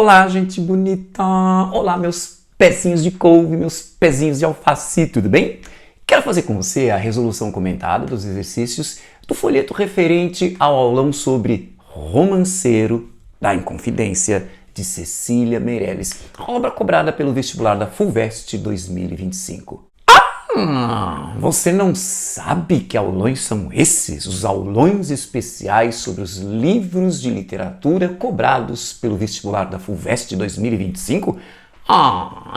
Olá, gente bonita! Olá, meus pezinhos de couve, meus pezinhos de alface, tudo bem? Quero fazer com você a resolução comentada dos exercícios do folheto referente ao aulão sobre Romanceiro da Inconfidência, de Cecília Meirelles, obra cobrada pelo vestibular da FUVEST 2025. Você não sabe que aulões são esses? Os aulões especiais sobre os livros de literatura cobrados pelo vestibular da FUVEST 2025?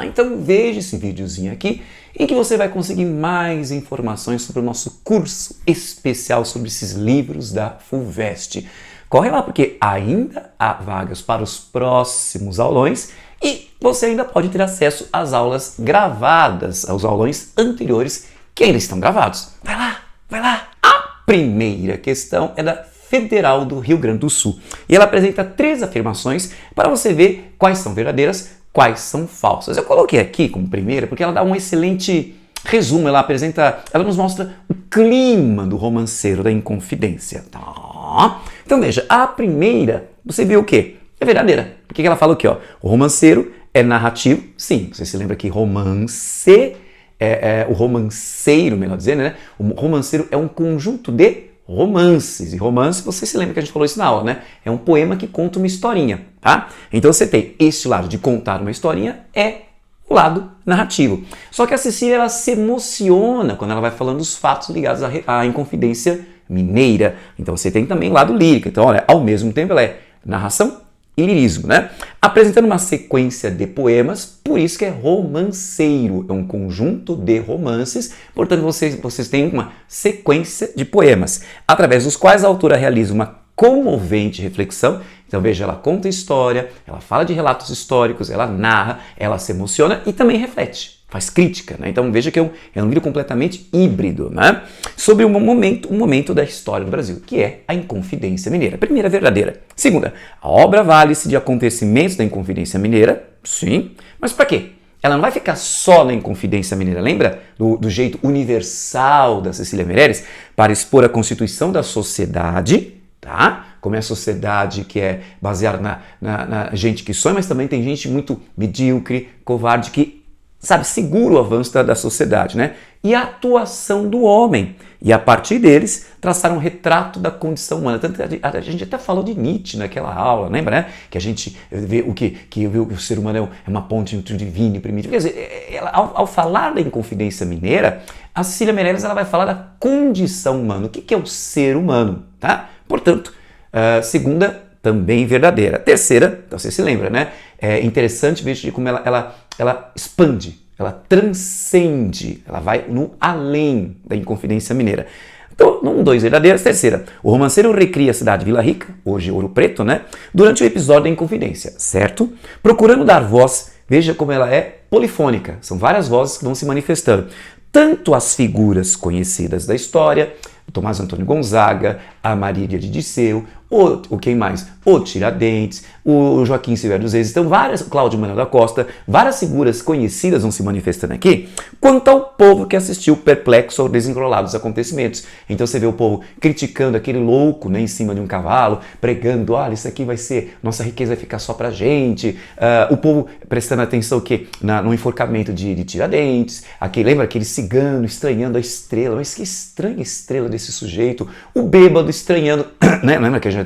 Então veja esse videozinho aqui em que você vai conseguir mais informações sobre o nosso curso especial sobre esses livros da FUVEST. Corre lá porque ainda há vagas para os próximos aulões e você ainda pode ter acesso às aulas gravadas, aos aulões anteriores que ainda estão gravados. Vai lá, vai lá! A primeira questão é da Federal do Rio Grande do Sul e ela apresenta 3 afirmações para você ver quais são verdadeiras, quais são falsas. Eu coloquei aqui como primeira porque ela dá um excelente resumo, ela nos mostra o clima do Romanceiro da Inconfidência. Tá? Então veja, a primeira, você viu o quê? É verdadeira. Por que ela fala o quê? O romanceiro é narrativo. Sim, você se lembra que romance o romanceiro, melhor dizendo, né? O romanceiro é um conjunto de romances. E romance, você se lembra que a gente falou isso na aula, né? É um poema que conta uma historinha, tá? Então você tem este lado de contar uma historinha, é o lado narrativo. Só que a Cecília, ela se emociona quando ela vai falando dos fatos ligados à Inconfidência Mineira. Então você tem também o lado lírico. Então, olha, ao mesmo tempo ela é narração e lirismo, né? Apresentando uma sequência de poemas, por isso que é romanceiro, é um conjunto de romances, portanto vocês têm uma sequência de poemas, através dos quais a autora realiza uma comovente reflexão. Então veja, ela conta história, ela fala de relatos históricos, ela narra, ela se emociona e também reflete, faz crítica, né? Então veja que é um livro completamente híbrido, né? Sobre um momento da história do Brasil, que é a Inconfidência Mineira. Primeira, verdadeira. Segunda, a obra vale-se de acontecimentos da Inconfidência Mineira, sim, mas para quê? Ela não vai ficar só na Inconfidência Mineira, lembra do jeito universal da Cecília Meirelles? Para expor a constituição da sociedade, tá? Como é a sociedade que é baseada na gente que sonha, mas também tem gente muito medíocre, covarde, que, sabe, segura o avanço da sociedade, né? E a atuação do homem. E a partir deles, traçar um retrato da condição humana. Tanto a gente até falou de Nietzsche naquela aula, lembra, né? Que a gente vê que o ser humano é uma ponte entre o divino e o primitivo. Quer dizer, ao falar da Inconfidência Mineira, a Cecília Meirelles ela vai falar da condição humana. O que é o ser humano, tá? Portanto, segunda, também verdadeira. Terceira, então você se lembra, né? É interessante ver de como ela expande, ela transcende, ela vai no além da Inconfidência Mineira. Então, 2 verdadeiras. Terceira, o romanceiro recria a cidade de Vila Rica, hoje Ouro Preto, né? Durante o episódio da Inconfidência, certo? Procurando dar voz, veja como ela é polifônica, são várias vozes que vão se manifestando. Tanto as figuras conhecidas da história, o Tomás Antônio Gonzaga, a Marília de Disseu, quem mais? O Tiradentes, o Joaquim Silvério dos Reis, então Cláudio Manuel da Costa, várias figuras conhecidas vão se manifestando aqui, quanto ao povo que assistiu perplexo ao desenrolar dos acontecimentos. Então você vê o povo criticando aquele louco, né, em cima de um cavalo, pregando, olha, isso aqui vai ser, nossa riqueza vai ficar só pra gente, o povo prestando atenção no enforcamento de Tiradentes, lembra aquele cigano estranhando a estrela, mas que estranha estrela desse sujeito, o bêbado estranhando, né, lembra que a gente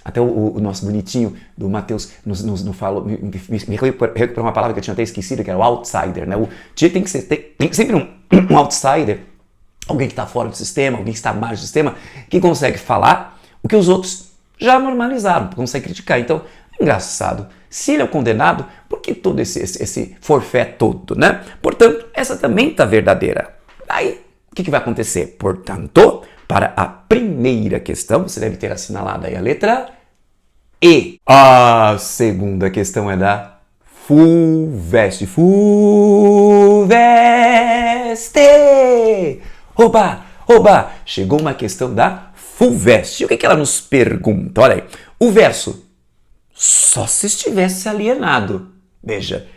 até o nosso bonitinho do Matheus nos falou, me recuperou uma palavra que eu tinha até esquecido, que era o outsider, né? Tem sempre um outsider, alguém que está fora do sistema, alguém que está abaixo do sistema, que consegue falar o que os outros já normalizaram, consegue criticar. Então, engraçado, se ele é o condenado, por que todo esse forfé todo, né? Portanto, essa também está verdadeira. Aí, o que vai acontecer? Portanto, para a primeira questão, você deve ter assinalado aí a letra E. A segunda questão é da FUVEST. FUVEST! Oba! Oba! Chegou uma questão da FUVEST. O que ela nos pergunta? Olha aí. O verso, só se estivesse alienado. Veja,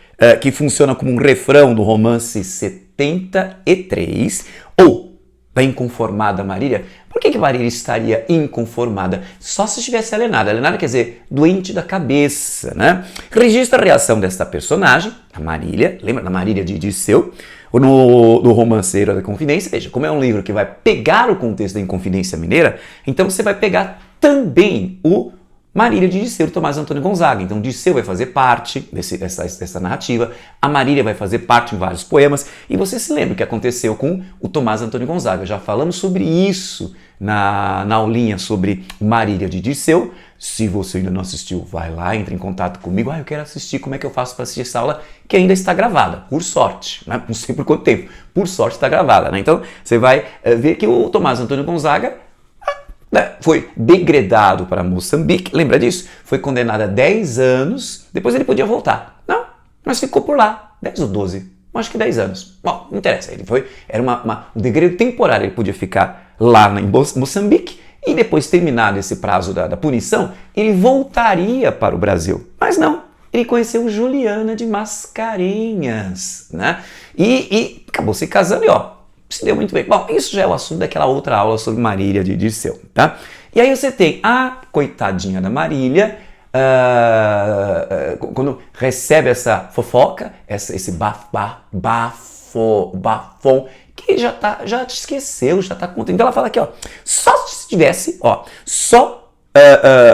que funciona como um refrão do romance 73, ou da Inconformada Marília. Por que Marília estaria inconformada? Só se estivesse alienada. Alienada quer dizer doente da cabeça, né? Registra a reação desta personagem, a Marília, lembra da Marília de Dirceu, no Romanceiro da Inconfidência. Veja, como é um livro que vai pegar o contexto da Inconfidência Mineira, então você vai pegar também o Marília de Dirceu, de Tomás Antônio Gonzaga. Então Dirceu vai fazer parte dessa narrativa, a Marília vai fazer parte em vários poemas, e você se lembra o que aconteceu com o Tomás Antônio Gonzaga. Já falamos sobre isso na aulinha sobre Marília de Dirceu. Se você ainda não assistiu, vai lá, entra em contato comigo. Eu quero assistir, como é que eu faço para assistir essa aula? Que ainda está gravada, por sorte, né? Não sei por quanto tempo, por sorte está gravada, né? Então você vai ver que o Tomás Antônio Gonzaga foi degredado para Moçambique, lembra disso? Foi condenado a 10 anos, depois ele podia voltar. Não, mas ficou por lá, 10 ou 12, acho que 10 anos. Bom, não interessa, era um degredo temporário, ele podia ficar lá em Moçambique e depois, terminado esse prazo da punição, ele voltaria para o Brasil. Mas não, ele conheceu Juliana de Mascarenhas, né? E acabou se casando e se deu muito bem. Bom, isso já é o assunto daquela outra aula sobre Marília de Dirceu, tá? E aí você tem a coitadinha da Marília, quando recebe essa fofoca, esse bafom, que já te esqueceu, já tá contando. Então ela fala aqui, só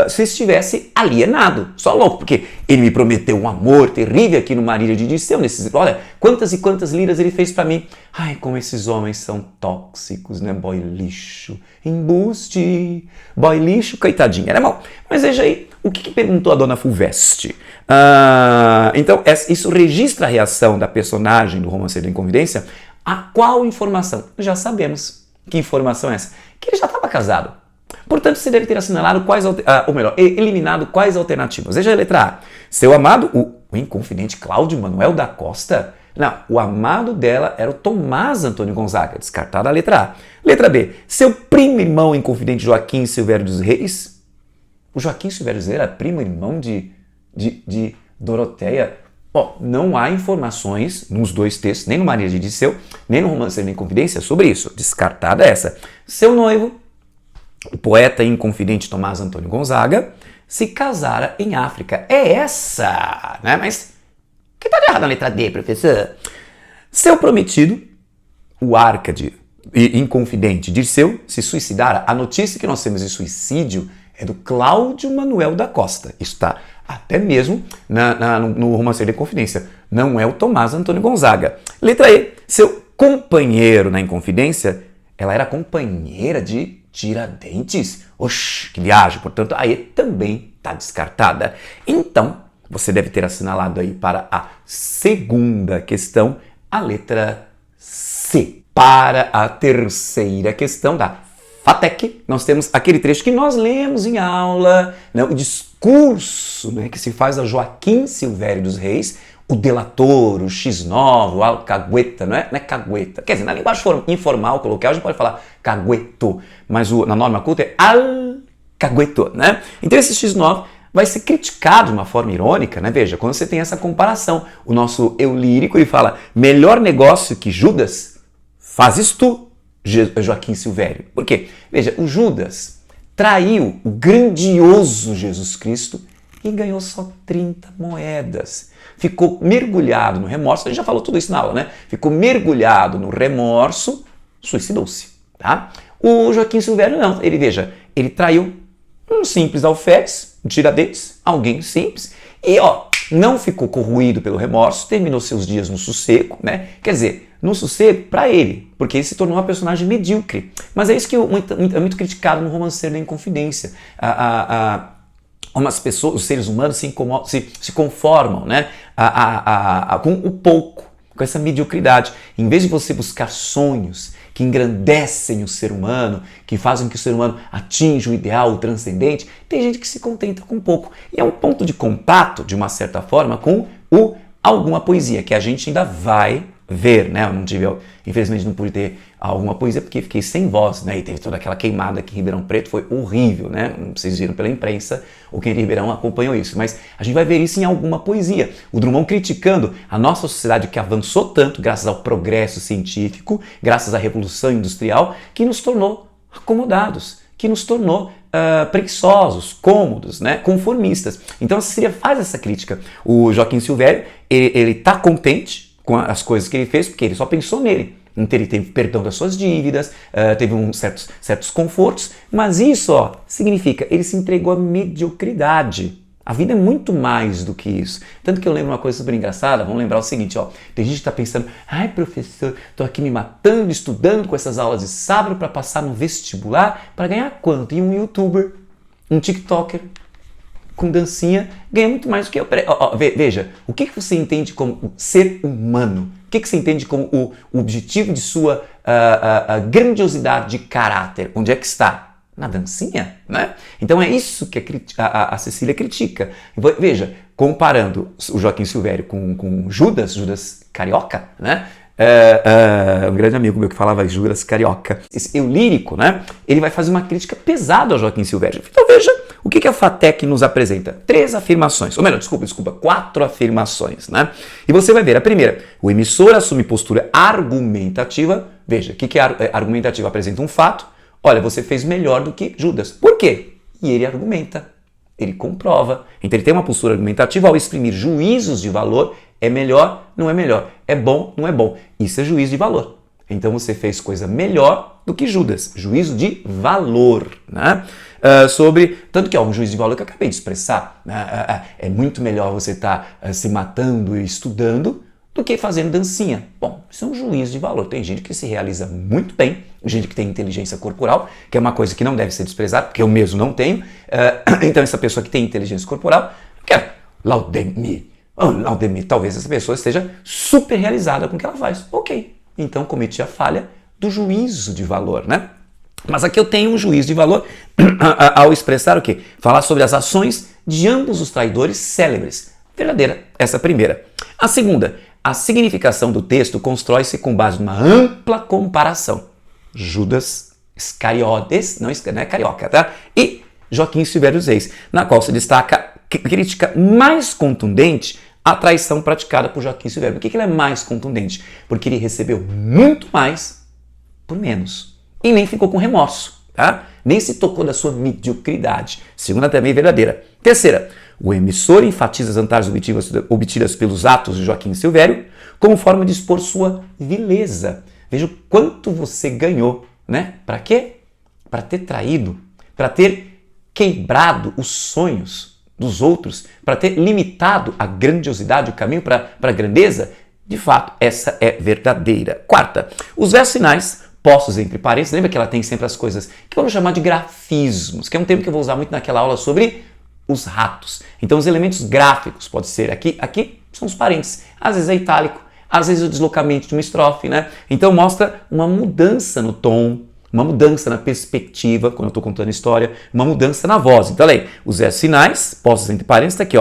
se estivesse alienado, só louco, porque ele me prometeu um amor terrível aqui no Marília de Dirceu, olha, quantas e quantas liras ele fez pra mim. Ai, como esses homens são tóxicos, né? Boy lixo, embuste, boy lixo, coitadinha, né, irmão? Mas veja aí, o que perguntou a dona Fulvestre? Então, isso registra a reação da personagem do Romanceiro da Inconfidência. A qual informação? Já sabemos. Que informação é essa? Que ele já estava casado. Portanto, você deve ter assinalado eliminado quais alternativas. Veja a letra A. Seu amado, o inconfidente Cláudio Manuel da Costa. Não, o amado dela era o Tomás Antônio Gonzaga. Descartada a letra A. Letra B. Seu primo irmão inconfidente Joaquim Silvério dos Reis. O Joaquim Silvério dos Reis era primo irmão de Doroteia. Não há informações nos dois textos, nem no Marília de Dirceu, nem no Romanceiro da Inconfidência, sobre isso. Descartada essa. Seu noivo, o poeta e inconfidente Tomás Antônio Gonzaga, se casara em África. É essa, né? Mas o que está de errado na letra D, professor? Seu prometido, o Árcade e inconfidente Dirceu, se suicidara. A notícia que nós temos de suicídio é do Cláudio Manuel da Costa. Isso está até mesmo no Romanceiro da Inconfidência. Não é o Tomás Antônio Gonzaga. Letra E. Seu companheiro na Inconfidência, ela era companheira de Tiradentes. Oxi, que viagem. Portanto, a E também está descartada. Então, você deve ter assinalado aí para a segunda questão a letra C. Para a terceira questão da FATEC, nós temos aquele trecho que nós lemos em aula, né, o discurso, né, que se faz a Joaquim Silvério dos Reis, o delator, o X9, o alcagueta, não é cagueta. Quer dizer, na linguagem informal, coloquial, a gente pode falar cagueto, mas na norma culta é alcagueto, né? Então esse X9 vai ser criticado de uma forma irônica, né? Veja, quando você tem essa comparação, o nosso eu lírico, ele fala, melhor negócio que Judas, fazes tu, Joaquim Silvério. Por quê? Veja, o Judas traiu o grandioso Jesus Cristo e ganhou só 30 moedas. Ficou mergulhado no remorso, a gente já falou tudo isso na aula, né? Ficou mergulhado no remorso, suicidou-se, tá? O Joaquim Silvério não, ele traiu um simples alferes, um Tiradentes, alguém simples, e não ficou corroído pelo remorso, terminou seus dias no sossego, né? Quer dizer, no sossego para ele, porque ele se tornou uma personagem medíocre. Mas é isso que é muito criticado no Romanceiro da Inconfidência. Umas pessoas, os seres humanos se conformam, né, com o pouco, com essa mediocridade. Em vez de você buscar sonhos que engrandecem o ser humano, que fazem que o ser humano atinja o ideal, o transcendente, tem gente que se contenta com pouco. E é um ponto de contato, de uma certa forma, com alguma poesia, que a gente ainda vai ver, né? Eu não tive, infelizmente não pude ter alguma poesia porque fiquei sem voz, né? E teve toda aquela queimada aqui em Ribeirão Preto, foi horrível, né? Vocês viram pela imprensa, ou quem é de Ribeirão acompanhou isso, mas a gente vai ver isso em alguma poesia. O Drummond criticando a nossa sociedade que avançou tanto graças ao progresso científico, graças à Revolução Industrial, que nos tornou acomodados, que nos tornou preguiçosos, cômodos, né, conformistas. Então a Cecília faz essa crítica. O Joaquim Silvério, ele tá contente com as coisas que ele fez, porque ele só pensou nele. Então ele teve perdão das suas dívidas, teve certos confortos, mas isso significa ele se entregou à mediocridade. A vida é muito mais do que isso. Tanto que eu lembro uma coisa super engraçada, vamos lembrar o seguinte, tem gente que está pensando, ai professor, estou aqui me matando, estudando com essas aulas de sábado para passar no vestibular, para ganhar quanto? E um youtuber, um tiktoker, com dancinha, ganha muito mais do que eu. Veja, o que você entende como ser humano? O que você entende como o objetivo de sua grandiosidade de caráter? Onde é que está? Na dancinha, né? Então é isso que a Cecília critica. Veja, comparando o Joaquim Silvério com Judas Carioca, né? Um grande amigo meu que falava Judas Carioca. Esse eu lírico, né? Ele vai fazer uma crítica pesada ao Joaquim Silvério. Então veja o que a FATEC nos apresenta. 3 afirmações, ou melhor, desculpa, 4 afirmações, né? E você vai ver, a primeira, o emissor assume postura argumentativa. Veja, o que é argumentativa? Apresenta um fato. Olha, você fez melhor do que Judas. Por quê? E ele argumenta, ele comprova. Então ele tem uma postura argumentativa ao exprimir juízos de valor. É melhor, não é melhor. É bom, não é bom. Isso é juízo de valor. Então você fez coisa melhor do que Judas. Juízo de valor, né? Tanto que é um juízo de valor que eu acabei de expressar. É muito melhor você estar se matando e estudando do que fazendo dancinha. Bom, isso é um juízo de valor. Tem gente que se realiza muito bem, gente que tem inteligência corporal, que é uma coisa que não deve ser desprezada, porque eu mesmo não tenho. Então essa pessoa que tem inteligência corporal, Laudemir, talvez essa pessoa esteja super realizada com o que ela faz. Ok, então cometi a falha do juízo de valor, né? Mas aqui eu tenho um juízo de valor ao expressar o quê? Falar sobre as ações de ambos os traidores célebres. Verdadeira, essa primeira. A segunda, a significação do texto constrói-se com base numa ampla comparação. Judas Iscariotes, não é carioca, tá? E Joaquim Silvério Reis, na qual se destaca a crítica mais contundente à traição praticada por Joaquim Silvério. Por que ele é mais contundente? Porque ele recebeu muito mais por menos. E nem ficou com remorso, tá? Nem se tocou da sua mediocridade. Segunda, também verdadeira. Terceira, o emissor enfatiza as vantagens obtidas pelos atos de Joaquim Silvério como forma de expor sua vileza. Veja o quanto você ganhou, né? Para quê? Para ter traído, para ter quebrado os sonhos dos outros, para ter limitado a grandiosidade, o caminho para a grandeza. De fato, essa é verdadeira. Quarta, os versos finais postos entre parênteses, lembra que ela tem sempre as coisas que vamos chamar de grafismos, que é um termo que eu vou usar muito naquela aula sobre os ratos. Então os elementos gráficos, pode ser aqui são os parênteses, às vezes é itálico, às vezes o deslocamento de uma estrofe, né? Então mostra uma mudança no tom, uma mudança na perspectiva, quando eu estou contando história, uma mudança na voz. Então olha aí, os versos finais, postos entre parênteses, tá aqui,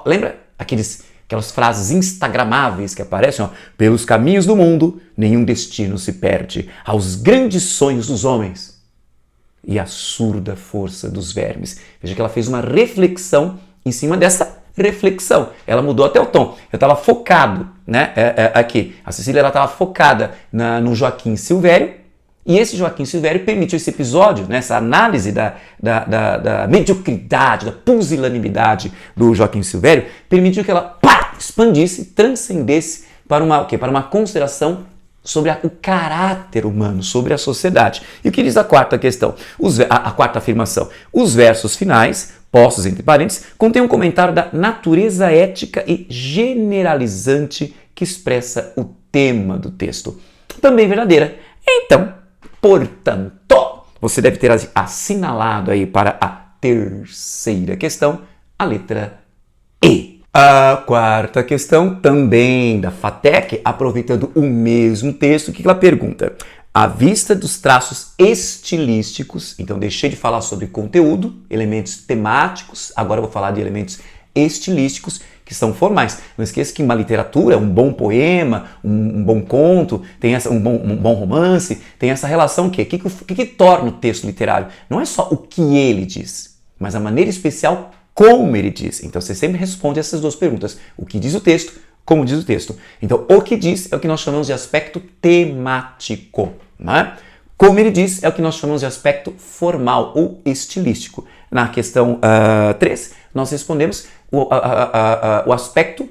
lembra aquelas frases instagramáveis que aparecem, pelos caminhos do mundo, nenhum destino se perde, aos grandes sonhos dos homens e à surda força dos vermes. Veja que ela fez uma reflexão em cima dessa reflexão. Ela mudou até o tom. Eu estava focado, né? Aqui. A Cecília estava focada no Joaquim Silvério, e esse Joaquim Silvério permitiu esse episódio, né, essa análise da mediocridade, da pusilanimidade do Joaquim Silvério, permitiu que ela expandisse, transcendesse para uma consideração sobre o caráter humano, sobre a sociedade. E o que diz a quarta questão? A quarta afirmação. Os versos finais, postos entre parênteses, contêm um comentário da natureza ética e generalizante que expressa o tema do texto. Também verdadeira. Então, portanto, você deve ter assinalado aí para a terceira questão a letra E. A quarta questão, também da FATEC, aproveitando o mesmo texto, o que ela pergunta? À vista dos traços estilísticos, então deixei de falar sobre conteúdo, elementos temáticos, agora eu vou falar de elementos estilísticos, que são formais. Não esqueça que uma literatura, um bom poema, um bom conto, um bom romance, tem essa relação que torna o texto literário? Não é só o que ele diz, mas a maneira especial como ele diz. Então você sempre responde essas duas perguntas. O que diz o texto, como diz o texto. Então o que diz é o que nós chamamos de aspecto temático, né? Como ele diz, é o que nós chamamos de aspecto formal ou estilístico. Na questão 3, nós respondemos o aspecto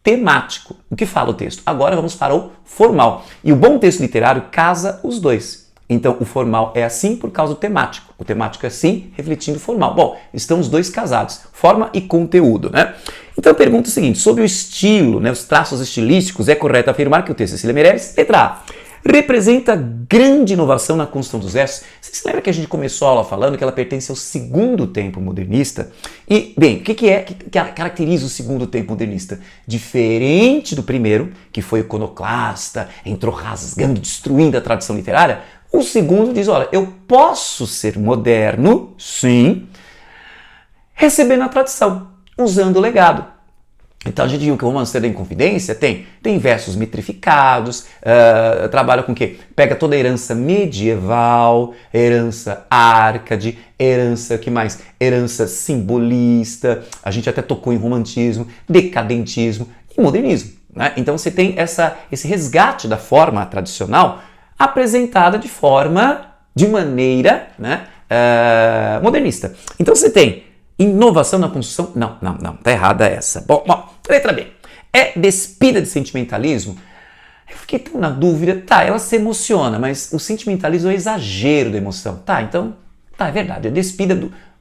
temático. O que fala o texto? Agora vamos para o formal. E o bom texto literário casa os dois. Então, o formal é assim por causa do temático. O temático é assim, refletindo o formal. Bom, estão os dois casados, forma e conteúdo, né? Então, a pergunta é a seguinte, sobre o estilo, né, os traços estilísticos, é correto afirmar que o texto de Cecília Meirelles, letra A, representa grande inovação na construção dos versos. Você se lembra que a gente começou a aula falando que ela pertence ao segundo tempo modernista? E, bem, o que caracteriza o segundo tempo modernista? Diferente do primeiro, que foi iconoclasta, entrou rasgando, destruindo a tradição literária, o segundo diz, olha, eu posso ser moderno, sim, recebendo a tradição, usando o legado. Então a gente viu que o Romance da Inconfidência tem versos metrificados, trabalha com o quê? Pega toda a herança medieval, herança árcade, herança, que mais? Herança simbolista, a gente até tocou em romantismo, decadentismo e modernismo, né? Então você tem esse resgate da forma tradicional apresentada de maneira, né, modernista. Então você tem inovação na construção? Não, tá errada essa. Bom, letra B. É despida de sentimentalismo? Eu fiquei tão na dúvida. Tá, ela se emociona, mas o sentimentalismo é o exagero da emoção. Tá, então, é verdade.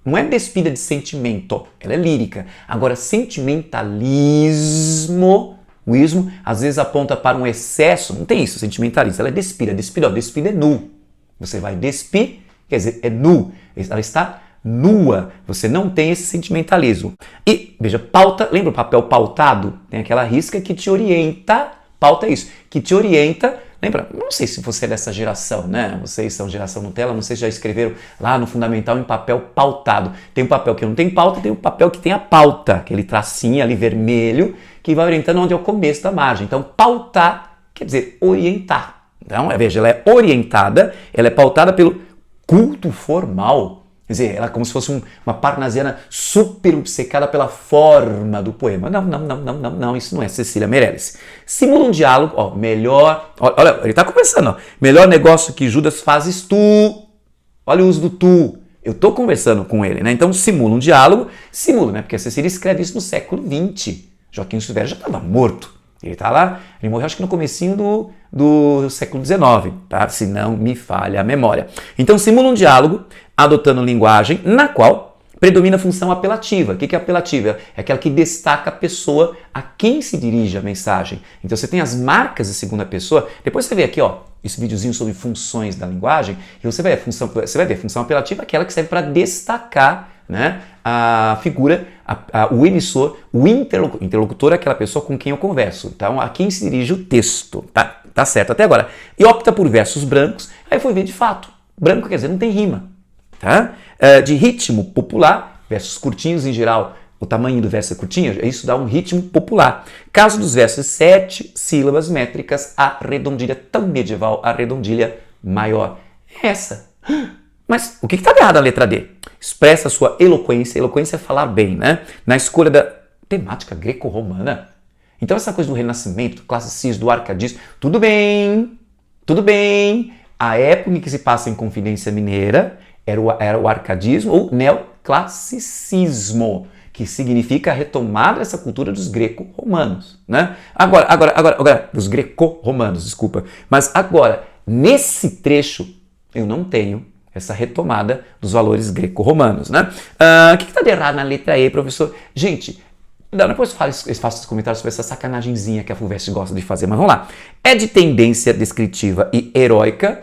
Não é despida de sentimento, ela é lírica. Agora, sentimentalismo, o ismo, às vezes aponta para um excesso. Não tem isso, sentimentalismo. Ela é despida é nu. Você vai despir, quer dizer, é nu. Ela está nua, você não tem esse sentimentalismo. E, veja, pauta, lembra o papel pautado? Tem aquela risca que te orienta, pauta é isso, que te orienta, lembra? Não sei se você é dessa geração, né? Vocês são geração Nutella, não sei se já escreveram lá no Fundamental em papel pautado. Tem um papel que não tem pauta, tem um papel que tem a pauta, aquele tracinho ali vermelho, que vai orientando onde é o começo da margem. Então, pautar quer dizer orientar. Então, veja, ela é orientada, ela é pautada pelo culto formal. Quer dizer, ela é como se fosse uma parnasiana super obcecada pela forma do poema. Não, isso não é Cecília Meirelles. Simula um diálogo, olha, ele está começando, melhor negócio que Judas fazes tu. Olha o uso do tu. Eu estou conversando com ele, né? Então simula um diálogo, né? Porque a Cecília escreve isso no século XX. Joaquim Silvério já estava morto. Ele está lá, ele morreu acho que no comecinho do século XIX, tá? Se não me falha a memória. Então simula um diálogo, adotando linguagem na qual predomina a função apelativa. O que é apelativa? É aquela que destaca a pessoa a quem se dirige a mensagem. Então você tem as marcas de segunda pessoa, depois você vê aqui, esse videozinho sobre funções da linguagem, e você vai ver a função apelativa, aquela que serve para destacar, né, a figura, o emissor, o interlocutor é aquela pessoa com quem eu converso. Então, a quem se dirige o texto. Tá certo até agora. E opta por versos brancos, aí foi ver de fato. Branco quer dizer não tem rima. Tá? De ritmo popular, versos curtinhos em geral, o tamanho do verso é curtinho, isso dá um ritmo popular. Caso dos versos 7 sílabas métricas, a redondilha tão medieval, a redondilha maior. É essa. Mas o que está errado na letra D? Expressa sua eloquência. Eloquência é falar bem, né? Na escolha da temática greco-romana. Então essa coisa do renascimento, do classicismo, do arcadismo, tudo bem. A época em que se passa em Confidência Mineira era o arcadismo ou neoclassicismo, que significa a retomada dessa cultura dos greco-romanos, né? Agora, dos greco-romanos, desculpa. Mas agora, nesse trecho, eu não tenho essa retomada dos valores greco-romanos, né? O que está de errado na letra E, professor? Gente, depois eu faço os comentários sobre essa sacanagemzinha que a FUVEST gosta de fazer, mas vamos lá. É de tendência descritiva e heróica.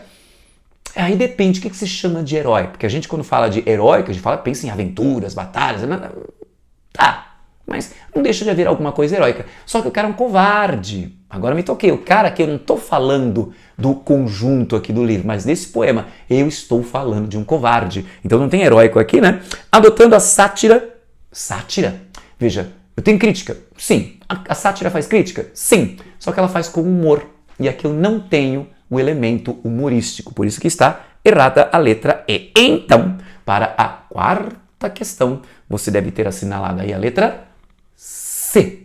Aí depende o que se chama de herói, porque a gente quando fala de heróica, a gente pensa em aventuras, batalhas, tá, mas não deixa de haver alguma coisa heróica. Só que o cara é um covarde. Agora me toquei, o cara que eu não estou falando do conjunto aqui do livro, mas desse poema, eu estou falando de um covarde. Então não tem heróico aqui, né? Adotando a sátira. Sátira? Veja, eu tenho crítica. Sim. A sátira faz crítica? Sim. Só que ela faz com humor. E aqui eu não tenho o elemento humorístico. Por isso que está errada a letra E. Então, para a quarta questão, você deve ter assinalado aí a letra C.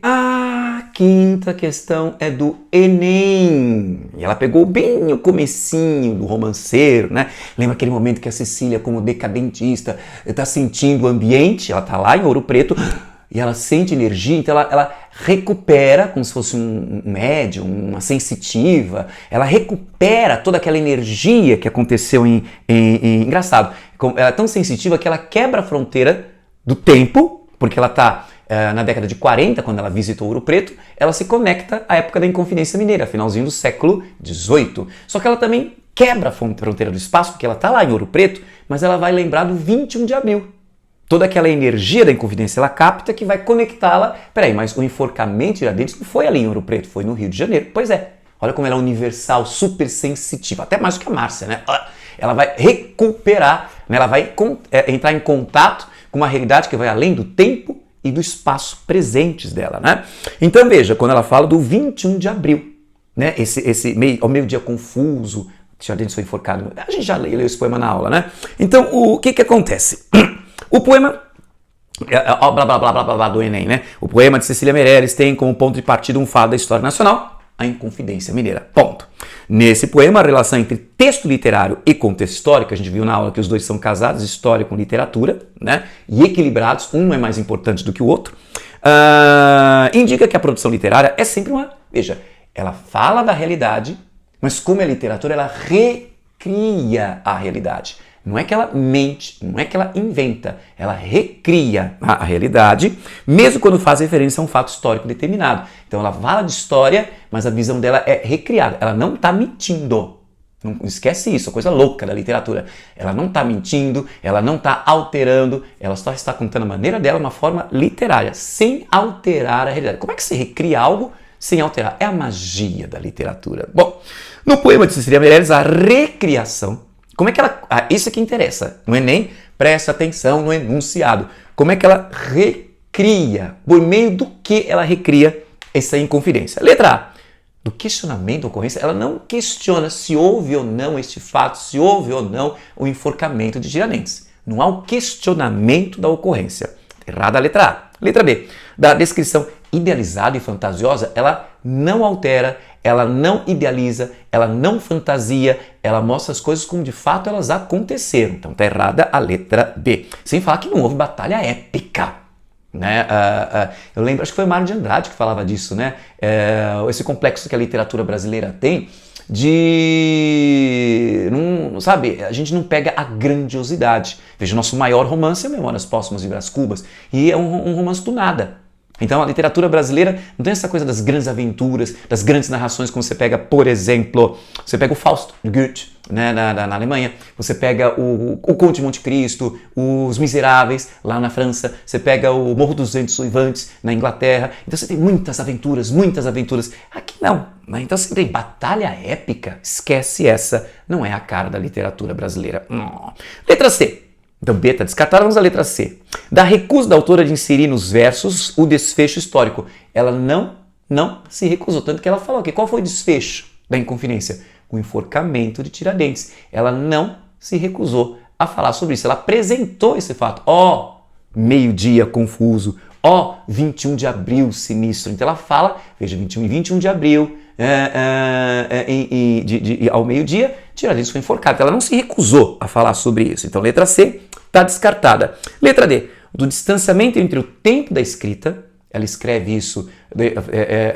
quinta questão é do Enem. E ela pegou bem o comecinho do Romanceiro, né? Lembra aquele momento que a Cecília, como decadentista, está sentindo o ambiente, ela está lá em Ouro Preto, e ela sente energia, então ela recupera, como se fosse um médium, uma sensitiva, ela recupera toda aquela energia que aconteceu engraçado, ela é tão sensitiva que ela quebra a fronteira do tempo, porque ela está na década de 40, quando ela visitou Ouro Preto, ela se conecta à época da Inconfidência Mineira, finalzinho do século XVIII. Só que ela também quebra a fronteira do espaço, porque ela está lá em Ouro Preto, mas ela vai lembrar do 21 de abril. Toda aquela energia da Inconfidência ela capta que vai conectá-la. Peraí, mas o enforcamento de Tiradentes não foi ali em Ouro Preto, foi no Rio de Janeiro. Pois é, olha como ela é universal, super sensitiva, até mais do que a Márcia, né? Ela vai recuperar, né? Ela vai entrar em contato com uma realidade que vai além do tempo e do espaço presentes dela, né? Então veja, quando ela fala do 21 de abril, né? Ao meio-dia confuso, Tiradentes foi enforcado. A gente já leu esse poema na aula, né? Então, o que acontece? O poema, blá blá blá blá blá do Enem, né? O poema de Cecília Meirelles tem como ponto de partida um fado da história nacional, a Inconfidência Mineira. Ponto. Nesse poema, a relação entre texto literário e contexto histórico, a gente viu na aula que os dois são casados, história com literatura, né? E equilibrados, um é mais importante do que o outro, indica que a produção literária é sempre veja, ela fala da realidade, mas como é literatura, ela recria a realidade. Não é que ela mente, não é que ela inventa, ela recria a realidade, mesmo quando faz referência a um fato histórico determinado. Então ela fala de história, mas a visão dela é recriada, ela não está mentindo. Não esquece isso, a coisa louca da literatura. Ela não está mentindo, ela não está alterando, ela só está contando a maneira dela, uma forma literária, sem alterar a realidade. Como é que se recria algo sem alterar? É a magia da literatura. Bom, no poema de Cecília Meirelles, a recriação, como é que ela... isso é que interessa. No Enem, presta atenção no enunciado. Como é que ela recria? Por meio do que ela recria essa Inconfidência? Letra A. Do questionamento da ocorrência, ela não questiona se houve ou não este fato, se houve ou não o enforcamento de Tiradentes. Não há o questionamento da ocorrência. Errada a letra A. Letra B. Da descrição idealizada e fantasiosa, ela não altera, ela não idealiza, ela não fantasia, ela mostra as coisas como de fato elas aconteceram. Então está errada a letra B. Sem falar que não houve batalha épica. Né? Eu lembro, acho que foi o Mário de Andrade que falava disso, né? Esse complexo que a literatura brasileira tem sabe, a gente não pega a grandiosidade. Veja, o nosso maior romance é Memórias Póstumas de Brás Cubas, e é um romance do nada. Então a literatura brasileira não tem essa coisa das grandes aventuras, das grandes narrações, como você pega, por exemplo, você pega o Fausto, de Goethe, né, na Alemanha, você pega o Conde de Monte Cristo, Os Miseráveis, lá na França, você pega o Morro dos Ventos Uivantes, na Inglaterra. Então você tem muitas aventuras, muitas aventuras. Aqui não, né? Então você tem batalha épica, esquece essa, não é a cara da literatura brasileira. Letra C. Então B está descartada, vamos à letra C. Da recusa da autora de inserir nos versos o desfecho histórico. Ela não se recusou, tanto que ela falou aqui. Qual foi o desfecho da Inconfidência? O enforcamento de Tiradentes. Ela não se recusou a falar sobre isso. Ela apresentou esse fato. Meio-dia confuso. 21 de abril sinistro. Então ela fala, veja, 21 de abril, ao meio-dia, Tiradentes foi enforcado. Ela não se recusou a falar sobre isso. Então letra C está descartada. Letra D. Do distanciamento entre o tempo da escrita, ela escreve isso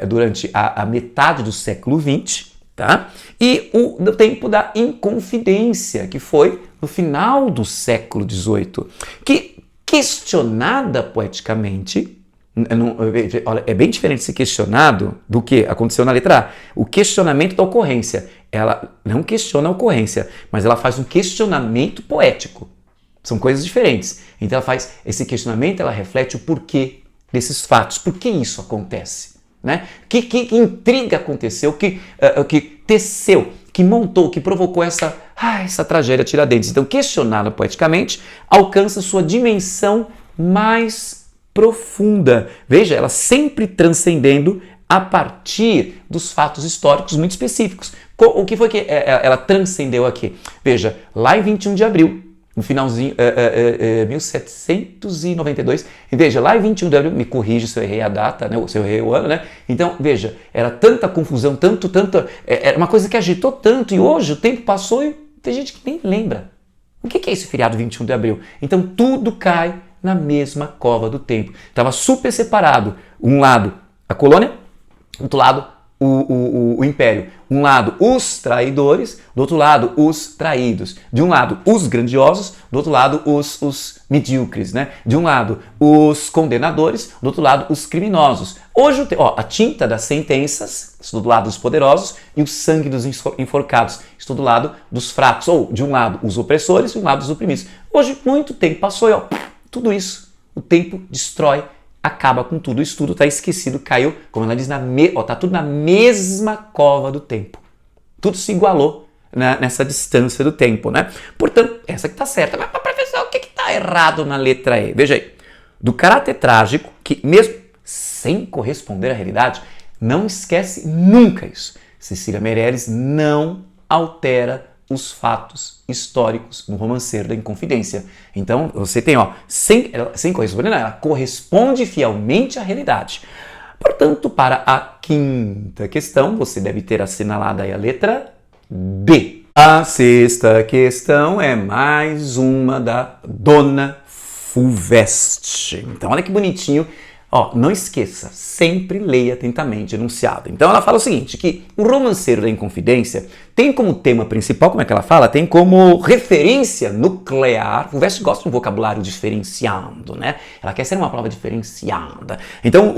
durante a metade do século XX, tá? E do tempo da Inconfidência, que foi no final do século XVIII, que, questionada poeticamente, olha, é bem diferente ser questionado do que aconteceu na letra A. O questionamento da ocorrência, ela não questiona a ocorrência, mas ela faz um questionamento poético. São coisas diferentes. Então ela faz esse questionamento, ela reflete o porquê desses fatos, por que isso acontece, né? Que intriga aconteceu, que teceu, que montou, que provocou essa tragédia Tiradentes. Então, questionada poeticamente, alcança sua dimensão mais profunda. Veja, ela sempre transcendendo a partir dos fatos históricos muito específicos. O que foi que ela transcendeu aqui? Veja, lá em 21 de abril, no finalzinho, 1792. E veja, lá em 21 de abril, me corrija se eu errei a data, né, se eu errei o ano, né? Então, veja, era tanta confusão, era uma coisa que agitou tanto, e hoje o tempo passou e tem gente que nem lembra. O que é esse feriado 21 de abril? Então, tudo cai na mesma cova do tempo. Estava super separado. Um lado, a colônia, do outro lado, o império. Um lado, os traidores, do outro lado, os traídos. De um lado, os grandiosos, do outro lado, os medíocres, né? De um lado, os condenadores, do outro lado, os criminosos. Hoje, a tinta das sentenças, estou do lado dos poderosos, e o sangue dos enforcados, estou do lado dos fracos. Ou, de um lado, os opressores, e do lado, dos oprimidos. Hoje, muito tempo passou e, tudo isso, o tempo destrói, acaba com tudo. Isso tudo está esquecido, caiu, como ela diz, tá tudo na mesma cova do tempo. Tudo se igualou, né, nessa distância do tempo, né? Portanto, essa que está certa. Mas, professor, o que está errado na letra E? Veja aí. Do caráter trágico, que mesmo sem corresponder à realidade, não esquece nunca isso. Cecília Meirelles não altera os fatos históricos no Romanceiro da Inconfidência. Então, você tem, sem corresponder, ela corresponde fielmente à realidade. Portanto, para a quinta questão, você deve ter assinalado aí a letra B. A sexta questão é mais uma da Dona Fulvestre. Então, olha que bonitinho. Não esqueça, sempre leia atentamente o enunciado. Então ela fala o seguinte, que o Romanceiro da Inconfidência tem como tema principal, como é que ela fala? Tem como referência nuclear. O Fulvestre gosta de um vocabulário diferenciado, né? Ela quer ser uma prova diferenciada. Então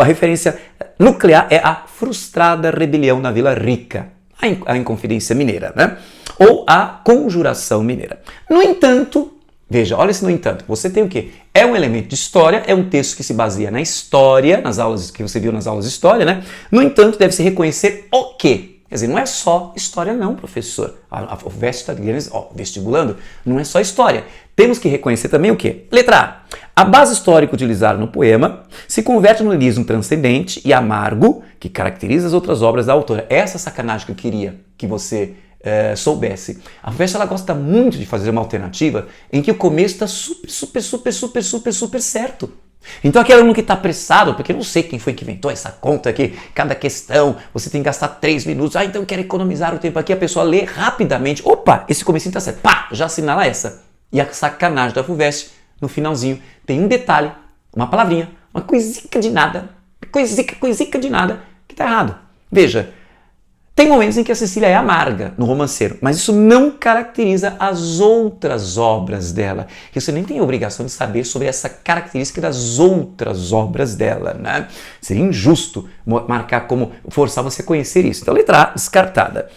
a referência nuclear é a frustrada rebelião na Vila Rica, a Inconfidência Mineira, né? Ou a Conjuração Mineira. No entanto, veja, olha esse no entanto, você tem o quê? É um elemento de história, é um texto que se baseia na história, nas aulas que você viu nas aulas de história, né? No entanto, deve-se reconhecer o quê? Quer dizer, não é só história não, professor. A Fulvestre está vestibulando, não é só história. Temos que reconhecer também o quê? Letra A. A base histórica utilizada no poema se converte no lirismo transcendente e amargo que caracteriza as outras obras da autora. Essa sacanagem que eu queria que você soubesse. A Fulvestre, ela gosta muito de fazer uma alternativa em que o começo está super certo. Então aquele aluno que está apressado, porque eu não sei quem foi que inventou essa conta aqui, cada questão você tem que gastar 3 minutos, então eu quero economizar o tempo aqui, a pessoa lê rapidamente, opa, esse comecinho está certo, pá, já assinala essa. E a sacanagem da Fulvestre, no finalzinho, tem um detalhe, uma palavrinha, uma coisica de nada, coisica de nada, que está errado. Veja, tem momentos em que a Cecília é amarga no Romanceiro, mas isso não caracteriza as outras obras dela. E você nem tem obrigação de saber sobre essa característica das outras obras dela, né? Seria injusto marcar como forçar você a conhecer isso. Então, letra A, descartada.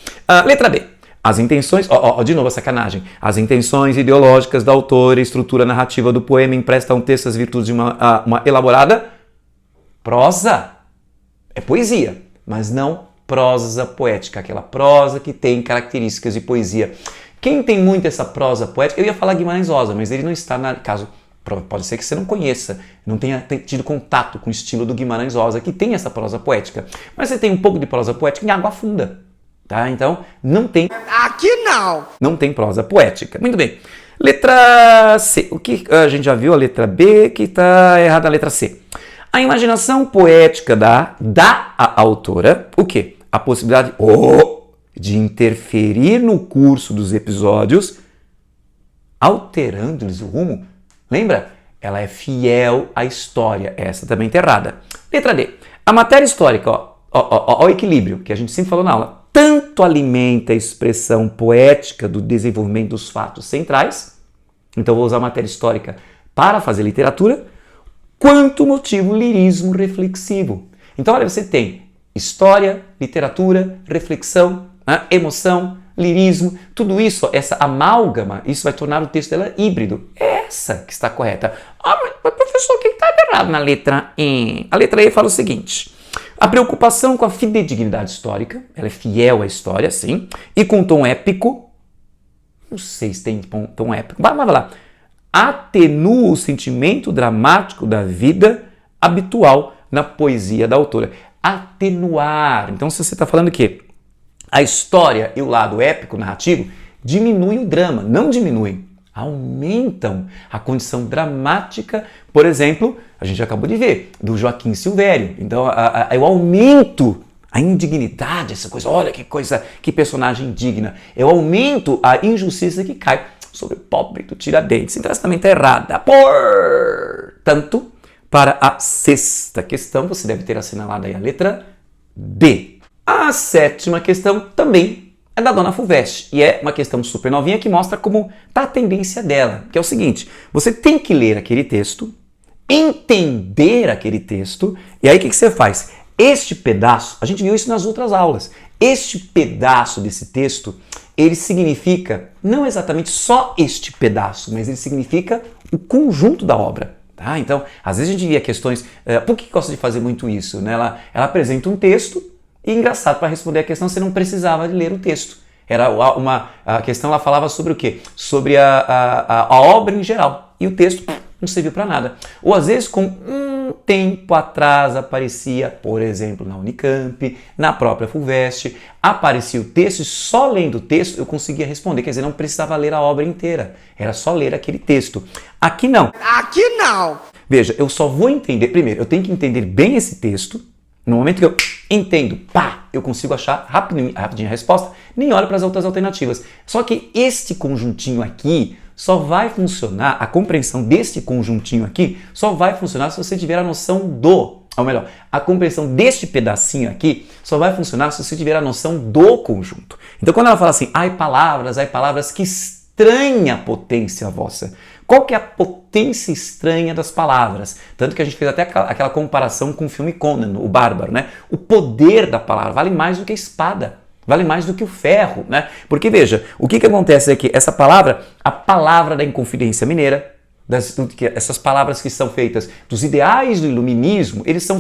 Letra B. As intenções, de novo a sacanagem, as intenções ideológicas da autora e estrutura narrativa do poema emprestam ao texto as virtudes de uma elaborada prosa. É poesia, mas não prosa poética, aquela prosa que tem características de poesia. Quem tem muito essa prosa poética, eu ia falar Guimarães Rosa, mas ele não está caso, pode ser que você não conheça, não tenha tido contato com o estilo do Guimarães Rosa, que tem essa prosa poética. Mas você tem um pouco de prosa poética em Água Funda, tá? Então, não tem... Aqui não! Não tem prosa poética. Muito bem. Letra C. O que a gente já viu? A letra B, que está errada a letra C. A imaginação poética dá à autora o quê? A possibilidade de interferir no curso dos episódios, alterando-lhes o rumo. Lembra? Ela é fiel à história. Essa também está errada. Letra D. A matéria histórica, o equilíbrio, que a gente sempre falou na aula, tanto alimenta a expressão poética do desenvolvimento dos fatos centrais, então vou usar a matéria histórica para fazer literatura, quanto motiva o lirismo reflexivo. Então, olha, você tem história, literatura, reflexão, emoção, lirismo, tudo isso, essa amálgama, isso vai tornar o texto dela híbrido. É essa que está correta. Mas professor, o que está errado na letra E? A letra E fala o seguinte: a preocupação com a fidedignidade histórica, ela é fiel à história, sim, e com tom épico, não sei se tem tom épico, vai lá, atenua o sentimento dramático da vida habitual na poesia da autora. Atenuar. Então, se você está falando que a história e o lado épico, narrativo, diminuem o drama, não diminuem aumentam a condição dramática, por exemplo, a gente acabou de ver, do Joaquim Silvério. Então, eu aumento a indignidade, essa coisa, olha que coisa, que personagem indigna. Eu aumento a injustiça que cai sobre o pobre do Tiradentes. Então, essa também está errada. Portanto, para a sexta questão, você deve ter assinalado aí a letra D. A sétima questão também é da Dona Fulvestre, e é uma questão super novinha que mostra como está a tendência dela, que é o seguinte: você tem que ler aquele texto, entender aquele texto, e aí o que você faz? Este pedaço, a gente viu isso nas outras aulas, este pedaço desse texto, ele significa não exatamente só este pedaço, mas ele significa o conjunto da obra. Tá? Então, às vezes a gente via questões, por que gosta de fazer muito isso? Né? Ela apresenta um texto, e engraçado, para responder a questão você não precisava de ler o texto. A questão ela falava sobre o quê? Sobre a obra em geral. E o texto não serviu para nada. Ou às vezes, com um tempo atrás, aparecia, por exemplo, na Unicamp, na própria Fulvestre, aparecia o texto e só lendo o texto eu conseguia responder. Quer dizer, não precisava ler a obra inteira. Era só ler aquele texto. Aqui não. Aqui não! Veja, eu só vou entender... Primeiro, eu tenho que entender bem esse texto. No momento que eu entendo, eu consigo achar rapidinho a resposta, nem olho para as outras alternativas. Só que este conjuntinho aqui só vai funcionar, a compreensão deste conjuntinho aqui só vai funcionar se você tiver a noção ou melhor, a compreensão deste pedacinho aqui só vai funcionar se você tiver a noção do conjunto. Então quando ela fala assim, ai palavras, que estranha potência vossa. Qual que é a potência estranha das palavras? Tanto que a gente fez até aquela comparação com o filme Conan, o Bárbaro, né? O poder da palavra vale mais do que a espada, vale mais do que o ferro, né? Porque veja, o que acontece é que essa palavra, a palavra da Inconfidência Mineira, essas palavras que são feitas dos ideais do iluminismo, eles são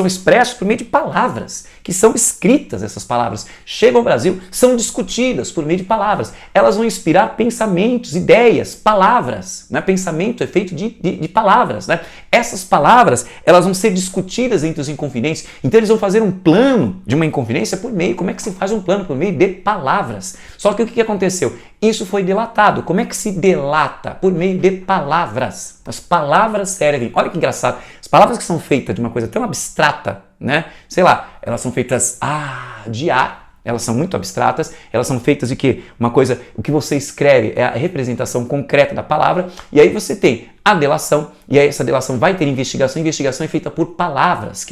expressos por meio de palavras, que são escritas, essas palavras. Chegam ao Brasil, são discutidas por meio de palavras. Elas vão inspirar pensamentos, ideias, palavras. Né? Pensamento é feito de palavras. Né? Essas palavras, elas vão ser discutidas entre os inconfidentes. Então eles vão fazer um plano de uma inconfidência por meio, como é que se faz um plano? Por meio de palavras. Só que o que aconteceu? Isso foi delatado. Como é que se delata? Por meio de palavras. As palavras servem. Olha que engraçado. As palavras que são feitas de uma coisa tão abstrata, né? Sei lá, elas são feitas de ar. Elas são muito abstratas. Elas são feitas de quê? Uma coisa, o que você escreve é a representação concreta da palavra. E aí você tem a delação, e aí essa delação vai ter investigação. A investigação é feita por palavras,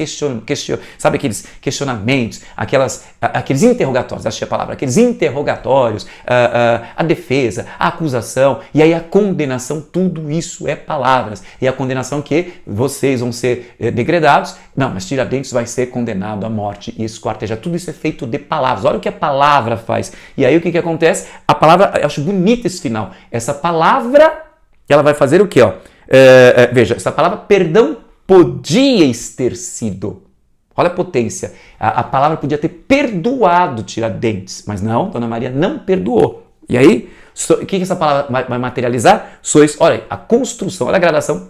sabe aqueles questionamentos, aqueles interrogatórios, achei a palavra, aqueles interrogatórios, a defesa, a acusação, e aí a condenação, tudo isso é palavras. E a condenação que vocês vão ser degredados, não, mas Tiradentes vai ser condenado à morte e esquartejar. Tudo isso é feito de palavras. Olha o que a palavra faz. E aí o que acontece? A palavra, eu acho bonito esse final, essa palavra... ela vai fazer o quê? Veja, essa palavra perdão podia ter sido. Olha a potência. A palavra podia ter perdoado Tiradentes, mas não, Dona Maria não perdoou. E aí, o que essa palavra vai materializar? Olha, a construção, olha a gradação,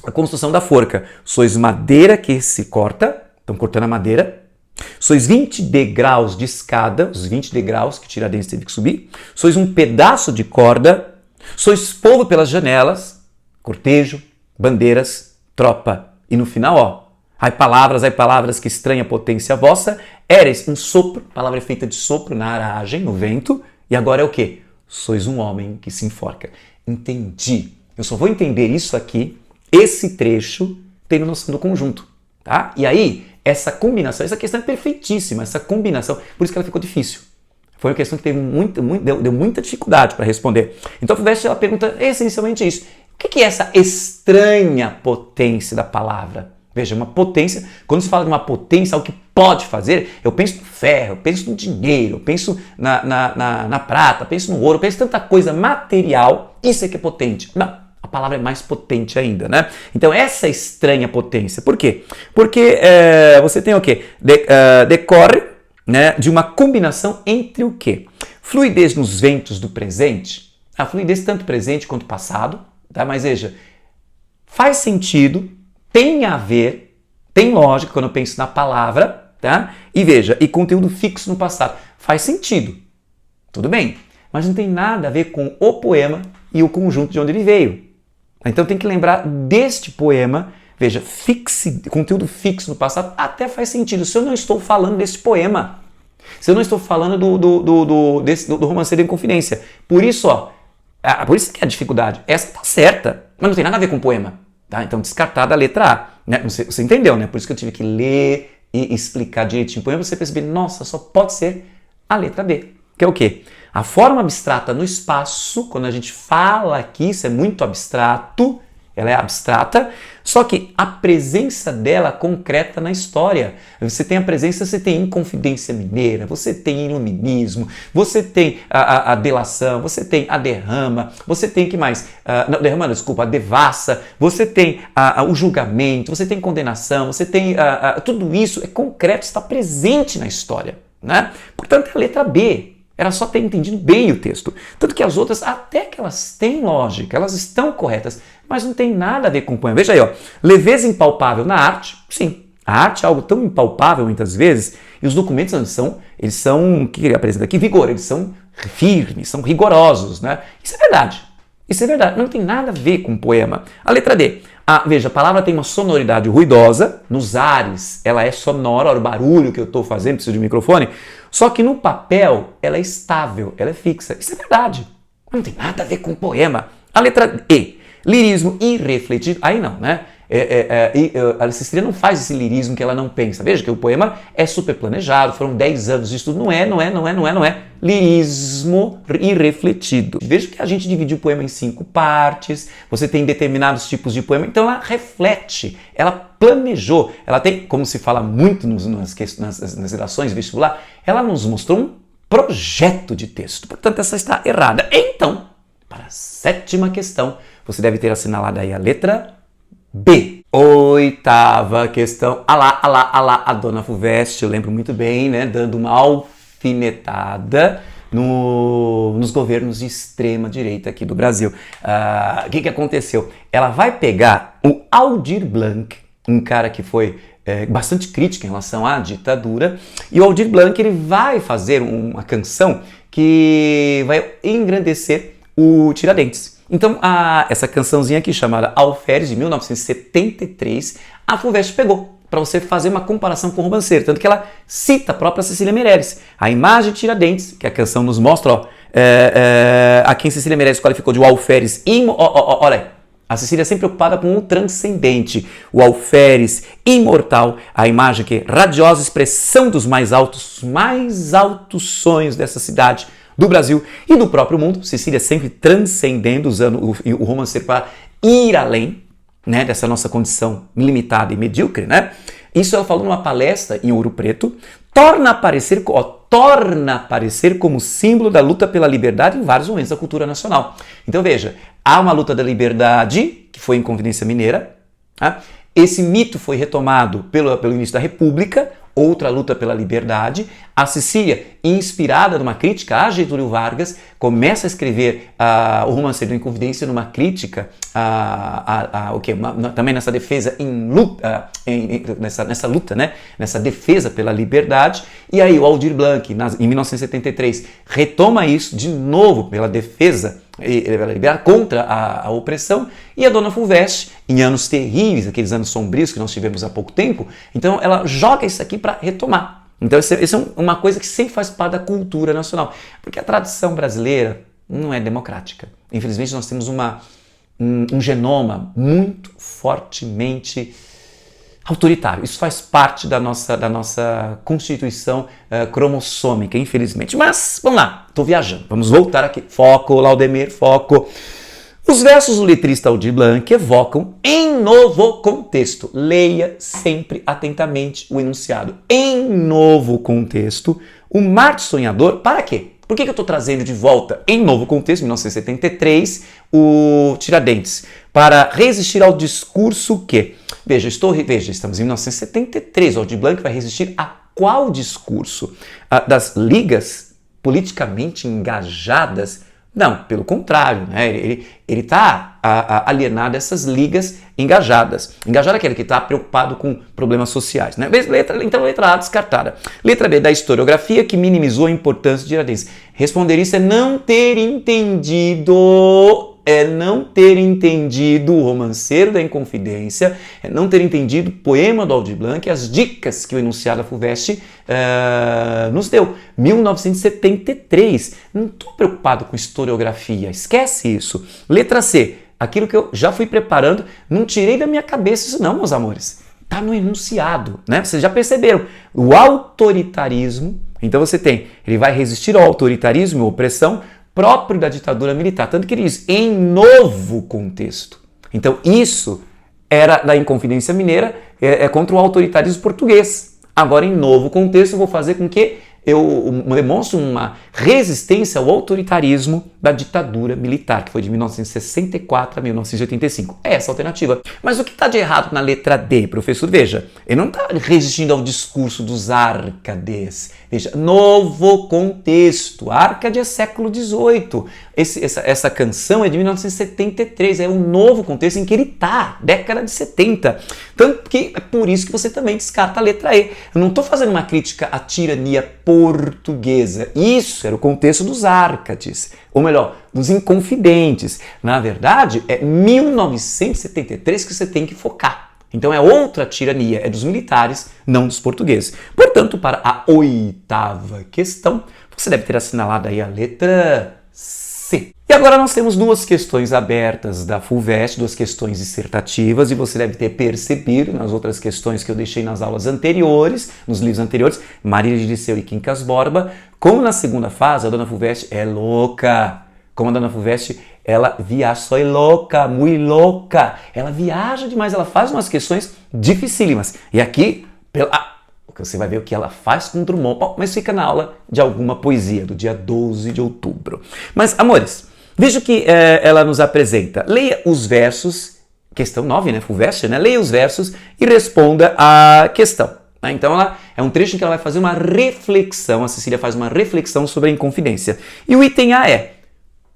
a construção da forca. Sois madeira que se corta, estão cortando a madeira. Sois 20 degraus de escada, os 20 degraus que Tiradentes teve que subir. Sois um pedaço de corda. Sois povo pelas janelas, cortejo, bandeiras, tropa. E no final, ai palavras, que estranha potência vossa, éreis um sopro, palavra é feita de sopro na aragem, no vento, e agora é o quê? Sois um homem que se enforca. Entendi. Eu só vou entender isso aqui, esse trecho, tendo noção do conjunto. Tá? E aí, essa combinação, essa questão é perfeitíssima, essa combinação, por isso que ela ficou difícil. Foi uma questão que teve deu muita dificuldade para responder. Então, a Fulvestre, ela pergunta essencialmente isso. O que é essa estranha potência da palavra? Veja, uma potência, quando se fala de uma potência, algo que pode fazer, eu penso no ferro, eu penso no dinheiro, eu penso na prata, eu penso no ouro, eu penso em tanta coisa material, isso é que é potente. Não, a palavra é mais potente ainda, né? Então, essa estranha potência, por quê? Porque você tem o quê? Decorre, né, de uma combinação entre o quê? Fluidez nos ventos do presente, a fluidez tanto presente quanto passado, tá? Mas veja, faz sentido, tem a ver, tem lógica quando eu penso na palavra, tá? E veja, e conteúdo fixo no passado, faz sentido, tudo bem, mas não tem nada a ver com o poema e o conjunto de onde ele veio. Então tem que lembrar deste poema. Veja, conteúdo fixo no passado até faz sentido. Se eu não estou falando desse poema, se eu não estou falando do Romanceiro em Confidência. Por isso, por isso que é a dificuldade. Essa tá certa, mas não tem nada a ver com o poema. Tá? Então, descartada a letra A. Né? Você entendeu, né? Por isso que eu tive que ler e explicar direitinho o poema, você perceber, nossa, só pode ser a letra B. Que é o quê? A forma abstrata no espaço, quando a gente fala aqui, isso é muito abstrato, ela é abstrata, só que a presença dela concreta na história. Você tem a presença, você tem Inconfidência Mineira, você tem iluminismo, você tem a delação, você tem a derrama, você tem que mais? A devassa, você tem o julgamento, você tem condenação, você tem tudo isso é concreto, está presente na história. Né? Portanto, é a letra B. Era só ter entendido bem o texto. Tanto que as outras, até que elas têm lógica, elas estão corretas, mas não tem nada a ver com o poema. Veja aí, leveza impalpável na arte, sim. A arte é algo tão impalpável muitas vezes, e os documentos eles são, o que ele apresenta aqui? Vigor, eles são firmes, são rigorosos, né? Isso é verdade. Isso é verdade, não tem nada a ver com o poema. A letra D. Veja, a palavra tem uma sonoridade ruidosa, nos ares ela é sonora, olha o barulho que eu estou fazendo, preciso de um microfone, só que no papel ela é estável, ela é fixa. Isso é verdade, não tem nada a ver com o poema. A letra E, lirismo irrefletido, aí não, né? A Cecília não faz esse lirismo que ela não pensa. Veja que o poema é super planejado, foram 10 anos de estudo, não é. Lirismo irrefletido. Veja que a gente dividiu o poema em 5 partes, você tem determinados tipos de poema, então ela reflete, ela planejou, ela tem, como se fala muito nas redações de vestibular, ela nos mostrou um projeto de texto, portanto essa está errada. Então, para a 7ª questão, você deve ter assinalado aí a letra B. 8ª questão. A dona Fuveste, eu lembro muito bem, né? Dando uma alfinetada nos governos de extrema direita aqui do Brasil. O que aconteceu? Ela vai pegar o Aldir Blanc, um cara que foi bastante crítico em relação à ditadura, e o Aldir Blanc ele vai fazer uma canção que vai engrandecer o Tiradentes. Então, essa cançãozinha aqui, chamada Alferes, de 1973, a Fuveste pegou para você fazer uma comparação com o Romanceiro, tanto que ela cita a própria Cecília Meirelles. A imagem de Tiradentes, que a canção nos mostra, a quem Cecília Meirelles qualificou de o Alferes, olha aí, a Cecília é sempre preocupada com o transcendente, o alferes imortal, a imagem que é radiosa expressão dos mais altos sonhos dessa cidade, do Brasil e do próprio mundo. Cecília sempre transcendendo, usando o romanceiro para ir além, né, dessa nossa condição limitada e medíocre, né? Isso ela falou numa palestra em Ouro Preto, torna a aparecer como símbolo da luta pela liberdade em vários momentos da cultura nacional. Então veja, há uma luta da liberdade, que foi em Inconfidência Mineira, tá? Esse mito foi retomado pelo início da República, outra luta pela liberdade. A Cecília, inspirada numa crítica a Getúlio Vargas, começa a escrever o Romanceiro em Confidência numa crítica também nessa defesa nessa luta, né? Nessa defesa pela liberdade. E aí o Aldir Blanc, em 1973, retoma isso de novo pela defesa contra a opressão, e a dona Fuveste, em anos terríveis, aqueles anos sombrios que nós tivemos há pouco tempo, então ela joga isso aqui para retomar. Então isso é uma coisa que sempre faz parte da cultura nacional, porque a tradição brasileira não é democrática. Infelizmente nós temos um genoma muito fortemente autoritário. Isso faz parte da nossa constituição cromossômica, infelizmente. Mas, vamos lá, estou viajando. Vamos voltar aqui. Foco, Laudemir, foco. Os versos do letrista Aldir Blanc evocam em novo contexto. Leia sempre atentamente o enunciado. Em novo contexto, o Marte Sonhador, para quê? Por que eu estou trazendo de volta, em novo contexto, 1973, o Tiradentes? Para resistir ao discurso que... Veja, estamos em 1973, o Aldir Blanc vai resistir a qual discurso? Das ligas politicamente engajadas? Não, pelo contrário, né? Ele está alienado a essas ligas engajadas. Engajado é aquele que está preocupado com problemas sociais, né? Então, letra A descartada. Letra B, da historiografia que minimizou a importância de Tiradentes. Responder isso é não ter entendido é não ter entendido o Romanceiro da Inconfidência, é não ter entendido o poema do Aldir Blanc e as dicas que o enunciado da FUVEST nos deu. 1973. Não estou preocupado com historiografia, esquece isso. Letra C. Aquilo que eu já fui preparando, não tirei da minha cabeça isso não, meus amores. Está no enunciado, né? Vocês já perceberam. O autoritarismo, então você tem, ele vai resistir ao autoritarismo e opressão próprio da ditadura militar. Tanto que ele diz, em novo contexto. Então isso era da Inconfidência Mineira, é contra o autoritarismo português. Agora, em novo contexto, eu vou fazer com que eu demonstro uma resistência ao autoritarismo da ditadura militar, que foi de 1964 a 1985. É essa a alternativa. Mas o que está de errado na letra D, professor? Veja, ele não está resistindo ao discurso dos Árcades. Veja, novo contexto. Árcade é século XVIII. Essa canção é de 1973, é um novo contexto em que ele está, década de 70. Tanto que é por isso que você também descarta a letra E. Eu não estou fazendo uma crítica à tirania portuguesa. Isso era o contexto dos Árcades, ou melhor, dos Inconfidentes. Na verdade, é 1973 que você tem que focar. Então é outra tirania, é dos militares, não dos portugueses. Portanto, para a oitava questão, você deve ter assinalado aí a letra C. E agora nós temos duas questões abertas da FUVEST, duas questões dissertativas, e você deve ter percebido nas outras questões que eu deixei nas aulas anteriores, nos livros anteriores, Marília de Liceu e Quincas Borba, como na segunda fase a dona FUVEST é louca. Como a dona FUVEST, ela viaja, só é louca, muito louca. Ela viaja demais, ela faz umas questões dificílimas. E aqui, você vai ver o que ela faz com Drummond. Mas fica na aula de alguma poesia, do dia 12 de outubro. Mas, amores, veja o que ela nos apresenta. Leia os versos, questão 9, né? FUVEST, né? Leia os versos e responda a questão. Então, é um trecho em que ela vai fazer uma reflexão, a Cecília faz uma reflexão sobre a Inconfidência. E o item A é...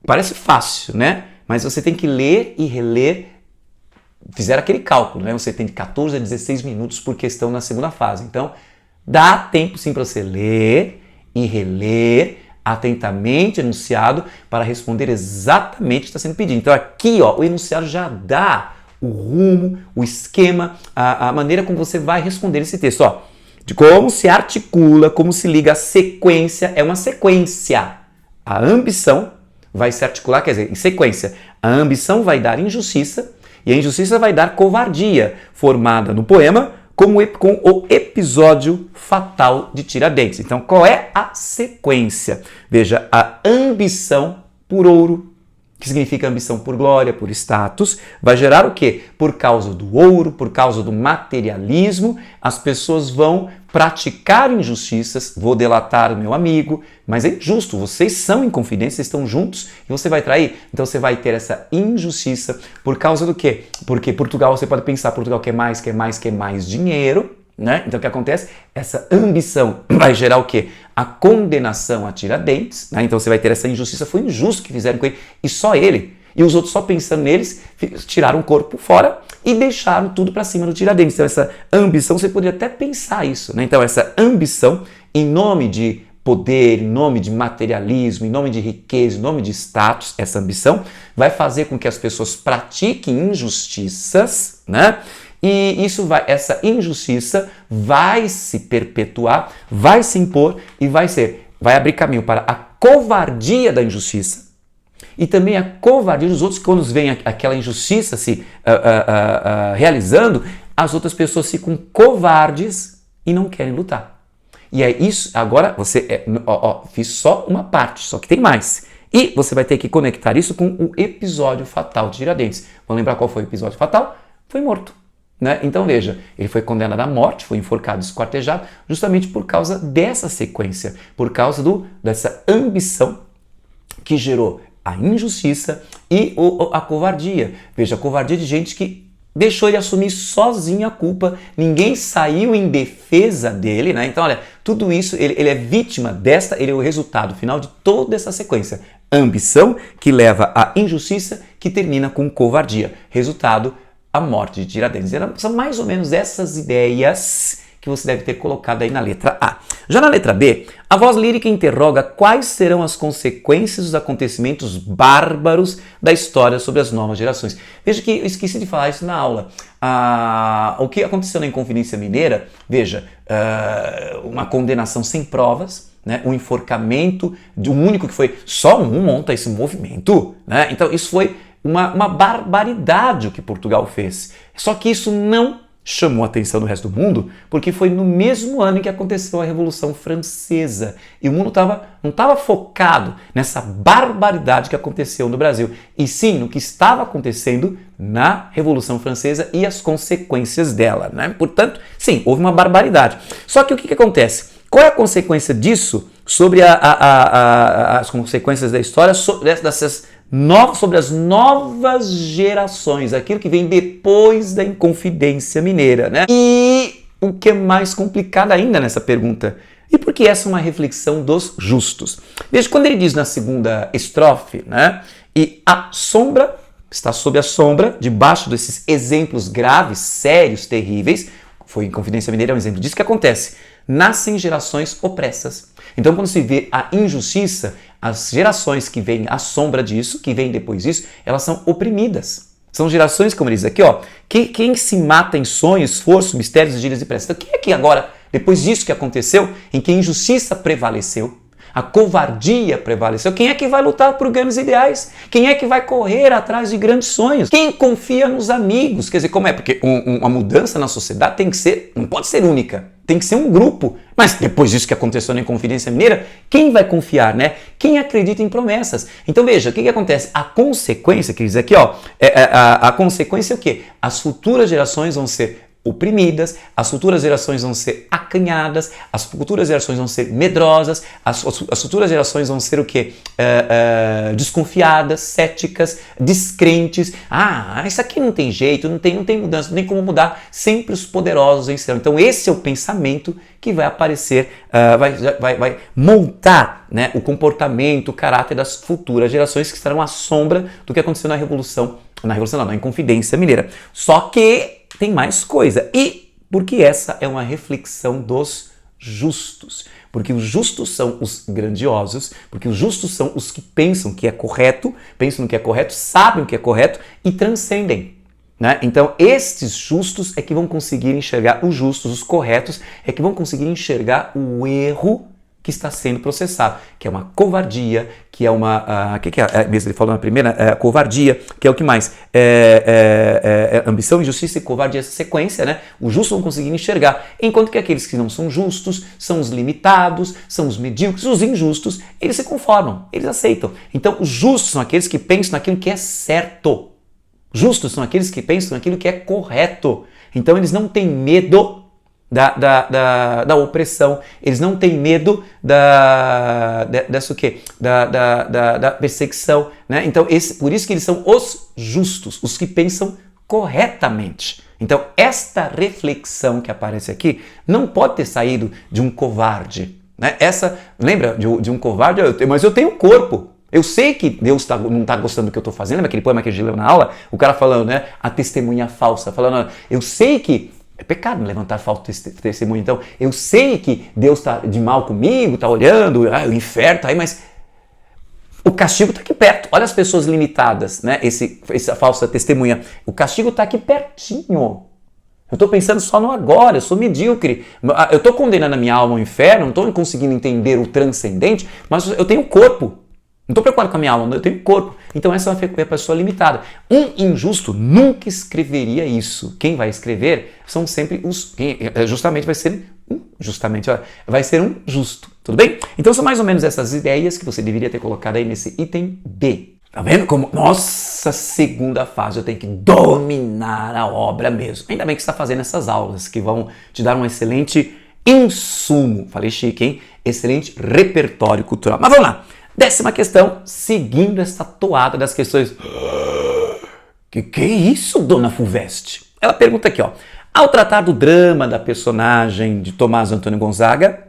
Parece fácil, né? Mas você tem que ler e reler. Fizeram aquele cálculo, né? Você tem de 14 a 16 minutos por questão na segunda fase. Então, dá tempo sim para você ler e reler atentamente o enunciado para responder exatamente o que está sendo pedido. Então, aqui, ó, o enunciado já dá o rumo, o esquema, a maneira como você vai responder esse texto. Ó, de como se articula, como se liga a sequência. É uma sequência. A ambição vai se articular, quer dizer, em sequência, a ambição vai dar injustiça e a injustiça vai dar covardia, formada no poema com o episódio fatal de Tiradentes. Então, qual é a sequência? Veja, a ambição por ouro, que significa ambição por glória, por status, vai gerar o quê? Por causa do ouro, por causa do materialismo, as pessoas vão praticar injustiças, vou delatar o meu amigo, mas é injusto, vocês são inconfidentes, vocês estão juntos e você vai trair. Então você vai ter essa injustiça por causa do quê? Porque Portugal, você pode pensar, Portugal quer mais dinheiro, né? Então o que acontece? Essa ambição vai gerar o quê? A condenação a Tiradentes, né? Então você vai ter essa injustiça, foi injusto que fizeram com ele, e só ele, e os outros só pensando neles, tiraram o corpo fora e deixaram tudo para cima do Tiradentes. Então essa ambição, você poderia até pensar isso, né? Então essa ambição, em nome de poder, em nome de materialismo, em nome de riqueza, em nome de status, essa ambição vai fazer com que as pessoas pratiquem injustiças, né? E essa injustiça vai se perpetuar, vai se impor e vai abrir caminho para a covardia da injustiça e também a covardia dos outros, quando vem aquela injustiça se realizando, as outras pessoas ficam covardes e não querem lutar. E é isso, agora você, fiz só uma parte, só que tem mais. E você vai ter que conectar isso com o episódio fatal de Tiradentes. Vamos lembrar qual foi o episódio fatal? Foi morto. Né? Então veja, ele foi condenado à morte, foi enforcado, esquartejado, justamente por causa dessa sequência, por causa dessa ambição que gerou a injustiça e a covardia. Veja, a covardia de gente que deixou ele assumir sozinho a culpa, ninguém saiu em defesa dele, né? Então olha, tudo isso, ele é vítima ele é o resultado final de toda essa sequência. Ambição que leva à injustiça que termina com covardia. Resultado, a morte de Tiradentes. São mais ou menos essas ideias que que você deve ter colocado aí na letra A. Já na letra B, a voz lírica interroga quais serão as consequências dos acontecimentos bárbaros da história sobre as novas gerações. Veja que eu esqueci de falar isso na aula. O que aconteceu na Inconfidência Mineira, veja, uma condenação sem provas, né, um enforcamento de um único que foi só um monta esse movimento, né? Então isso foi uma barbaridade o que Portugal fez. Só que isso não chamou a atenção do resto do mundo, porque foi no mesmo ano em que aconteceu a Revolução Francesa. E o mundo não estava focado nessa barbaridade que aconteceu no Brasil, e sim no que estava acontecendo na Revolução Francesa e as consequências dela, né? Portanto, sim, houve uma barbaridade. Só que o que acontece? Qual é a consequência disso sobre as consequências da história sobre as novas gerações, aquilo que vem depois da Inconfidência Mineira, né? E o que é mais complicado ainda nessa pergunta, e por que essa é uma reflexão dos justos? Veja, quando ele diz na segunda estrofe, né? E a sombra, está sob a sombra, debaixo desses exemplos graves, sérios, terríveis, foi Inconfidência Mineira, é um exemplo disso que acontece. Nascem gerações opressas. Então, quando se vê a injustiça, as gerações que vêm à sombra disso, que vêm depois disso, elas são oprimidas. São gerações, como ele diz aqui, ó, quem se mata em sonho, esforço, mistérios, gírias e pressa. Então, quem é que agora, depois disso que aconteceu, em que a injustiça prevaleceu, a covardia prevaleceu, quem é que vai lutar por grandes ideais? Quem é que vai correr atrás de grandes sonhos? Quem confia nos amigos? Quer dizer, como é? Porque uma mudança na sociedade tem que ser, não pode ser única, tem que ser um grupo. Mas depois disso que aconteceu na Inconfidência Mineira, quem vai confiar, né? Quem acredita em promessas? Então veja, o que acontece? A consequência, que diz aqui, ó, a consequência é o quê? As futuras gerações vão ser oprimidas, as futuras gerações vão ser acanhadas, as futuras gerações vão ser medrosas, as futuras gerações vão ser o quê? Desconfiadas, céticas, descrentes. Isso aqui não tem jeito, não tem mudança, não tem como mudar. Sempre os poderosos vencerão. Então esse é o pensamento que vai aparecer, vai montar, né, o comportamento, o caráter das futuras gerações que estarão à sombra do que aconteceu na Inconfidência Mineira. Só que tem mais coisa. E porque essa é uma reflexão dos justos. Porque os justos são os grandiosos, porque os justos são os que pensam que é correto, pensam no que é correto, sabem o que é correto e transcendem. Né? Então, estes justos é que vão conseguir enxergar, os justos, os corretos, é que vão conseguir enxergar o erro que está sendo processado, que é uma covardia, que é uma... que é mesmo ele falou na primeira? Covardia, que é o que mais? Ambição, injustiça e covardia, essa sequência, né? Os justos vão conseguir enxergar, enquanto que aqueles que não são justos, são os limitados, são os medíocres, os injustos, eles se conformam, eles aceitam. Então, os justos são aqueles que pensam naquilo que é certo. Justos são aqueles que pensam naquilo que é correto. Então, eles não têm medo da opressão, eles não têm medo da perseguição, né? Então, por isso que eles são os justos, os que pensam corretamente. Então, esta reflexão que aparece aqui não pode ter saído de um covarde, né? Lembra de um covarde? Mas eu tenho corpo. Eu sei que Deus não está gostando do que eu estou fazendo. Lembra aquele poema que a gente leu na aula? O cara falando, né? A testemunha falsa, falando, eu sei que é pecado levantar falso testemunho. Então, eu sei que Deus está de mal comigo, está olhando, o inferno está aí, mas o castigo está aqui perto. Olha as pessoas limitadas, né? Essa falsa testemunha. O castigo está aqui pertinho. Eu estou pensando só no agora, eu sou medíocre. Eu estou condenando a minha alma ao inferno, não estou conseguindo entender o transcendente, mas eu tenho corpo. Não estou preocupado com a minha alma, eu tenho corpo. Então essa é uma pessoa limitada. Um injusto nunca escreveria isso. Quem vai escrever são sempre vai ser um justo. Tudo bem? Então são mais ou menos essas ideias que você deveria ter colocado aí nesse item B. Tá vendo como? Nossa, segunda fase, eu tenho que dominar a obra mesmo. Ainda bem que você está fazendo essas aulas que vão te dar um excelente insumo. Falei chique, hein? Excelente repertório cultural. Mas vamos lá. 10ª questão, seguindo essa toada das questões. Que é isso, dona Fulvestre? Ela pergunta aqui, ó. Ao tratar do drama da personagem de Tomás Antônio Gonzaga,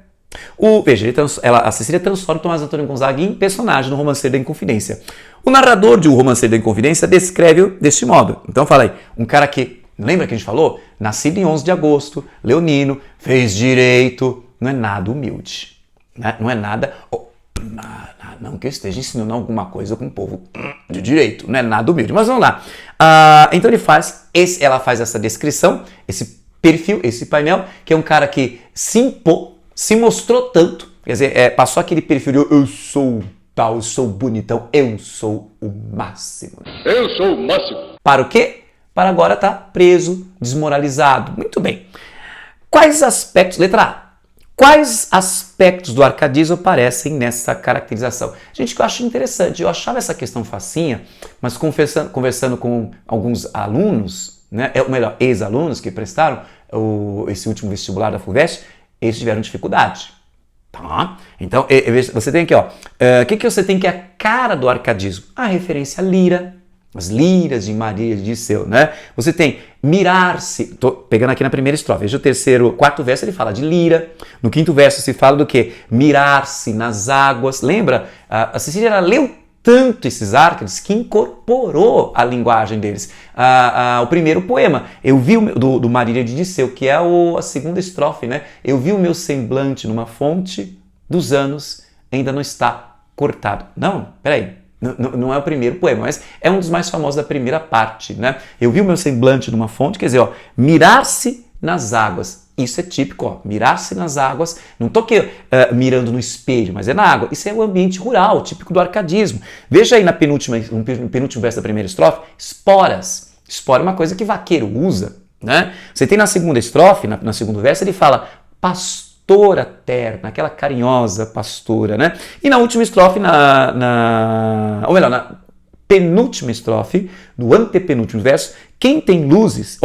a Cecília transforma Tomás Antônio Gonzaga em personagem no Romanceiro da Inconfidência. O narrador de O Romanceiro da Inconfidência descreve-o deste modo. Então fala aí, um cara que, lembra que a gente falou? Nascido em 11 de agosto, leonino, fez direito, não é nada humilde, né? Não é nada... não que eu esteja ensinando alguma coisa com o povo de direito, não é nada humilde, mas vamos lá. Então ela faz essa descrição, esse perfil, esse painel, que é um cara que se mostrou tanto, quer dizer, passou aquele perfil de eu sou tal, eu sou bonitão, eu sou o máximo. Eu sou o máximo. Para o quê? Para agora estar preso, desmoralizado. Muito bem. Quais aspectos, letra A, quais aspectos do arcadismo aparecem nessa caracterização? Gente, que eu acho interessante, eu achava essa questão facinha, mas conversando com alguns alunos, né, ou melhor, ex-alunos que prestaram esse último vestibular da FUVEST, eles tiveram dificuldade. Tá? Então, você tem aqui, ó, o que você tem que é a cara do arcadismo? A referência à lira, as liras de Maria de Disseu, né? Você tem mirar-se, tô pegando aqui na primeira estrofe, veja o quarto verso ele fala de lira, no quinto verso se fala do quê? Mirar-se nas águas, lembra? A Cecília ela leu tanto esses arcades que incorporou a linguagem deles. O primeiro poema, eu vi do Maria de Disseu, que é a segunda estrofe, né? Eu vi o meu semblante numa fonte dos anos, ainda não está cortado. Não, peraí. Não é o primeiro poema, mas é um dos mais famosos da primeira parte, né? Eu vi o meu semblante numa fonte, quer dizer, ó, mirar-se nas águas. Isso é típico, ó, mirar-se nas águas. Não estou mirando no espelho, mas é na água. Isso é o ambiente rural, típico do arcadismo. Veja aí no penúltimo verso da primeira estrofe, esporas. Espora é uma coisa que vaqueiro usa, né? Você tem na segunda estrofe, no segundo verso, ele fala pastora terna, aquela carinhosa pastora, né? E na última estrofe, ou melhor, na penúltima estrofe, no antepenúltimo verso, quem tem luzes,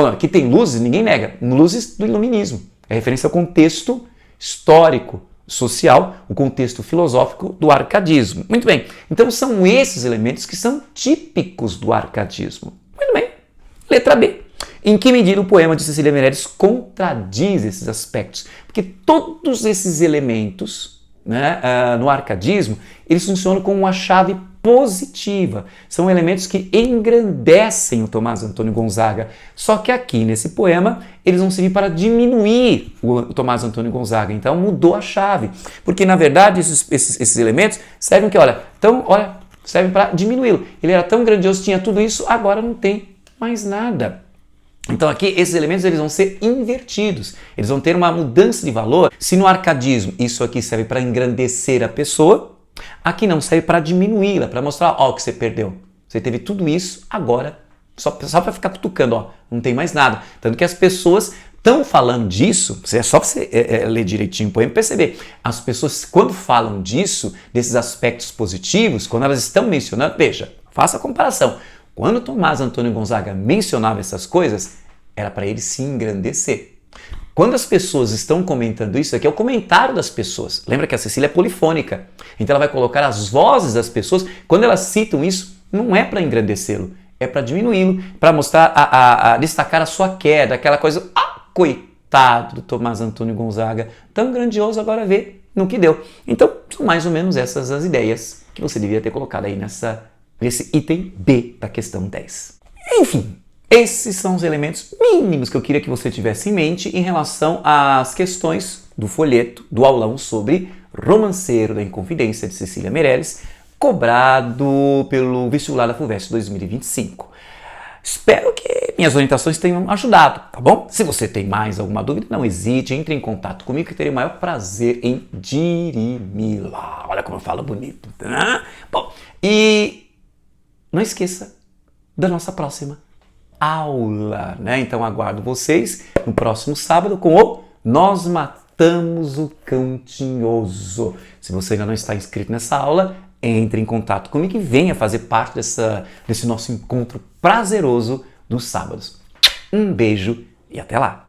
ninguém nega, luzes do iluminismo. É referência ao contexto histórico, social, o contexto filosófico do arcadismo. Muito bem, então são esses elementos que são típicos do arcadismo. Muito bem, letra B. Em que medida o poema de Cecília Meirelles contradiz esses aspectos? Porque todos esses elementos, né, no arcadismo, eles funcionam como uma chave positiva. São elementos que engrandecem o Tomás Antônio Gonzaga. Só que aqui nesse poema, eles vão servir para diminuir o Tomás Antônio Gonzaga. Então mudou a chave. Porque na verdade esses elementos servem servem para diminuí-lo. Ele era tão grandioso, tinha tudo isso, agora não tem mais nada. Então aqui esses elementos eles vão ser invertidos, eles vão ter uma mudança de valor. Se no arcadismo isso aqui serve para engrandecer a pessoa, aqui não, serve para diminuí-la, para mostrar, ó, o que você perdeu. Você teve tudo isso, agora, só para ficar cutucando, ó, não tem mais nada. Tanto que as pessoas estão falando disso, é só você ler direitinho o poema e perceber. As pessoas, quando falam disso, desses aspectos positivos, quando elas estão mencionando, veja, faça a comparação. Quando Tomás Antônio Gonzaga mencionava essas coisas, era para ele se engrandecer. Quando as pessoas estão comentando isso, aqui é o comentário das pessoas. Lembra que a Cecília é polifônica. Então ela vai colocar as vozes das pessoas. Quando elas citam isso, não é para engrandecê-lo, é para diminuí-lo, para mostrar, destacar a sua queda, aquela coisa, coitado do Tomás Antônio Gonzaga, tão grandioso, agora vê no que deu. Então, são mais ou menos essas as ideias que você devia ter colocado aí nesse item B da questão 10. Enfim, esses são os elementos mínimos que eu queria que você tivesse em mente em relação às questões do folheto, do aulão sobre Romanceiro da Inconfidência de Cecília Meirelles, cobrado pelo vestibular da FUVEST 2025. Espero que minhas orientações tenham ajudado, tá bom? Se você tem mais alguma dúvida, não hesite, entre em contato comigo que terei o maior prazer em dirimi-la. Olha como eu falo bonito, tá? Bom, e não esqueça da nossa próxima aula, né? Então aguardo vocês no próximo sábado com o Nós Matamos o Cão Tinhoso. Se você ainda não está inscrito nessa aula, entre em contato comigo e venha fazer parte desse nosso encontro prazeroso dos sábados. Um beijo e até lá!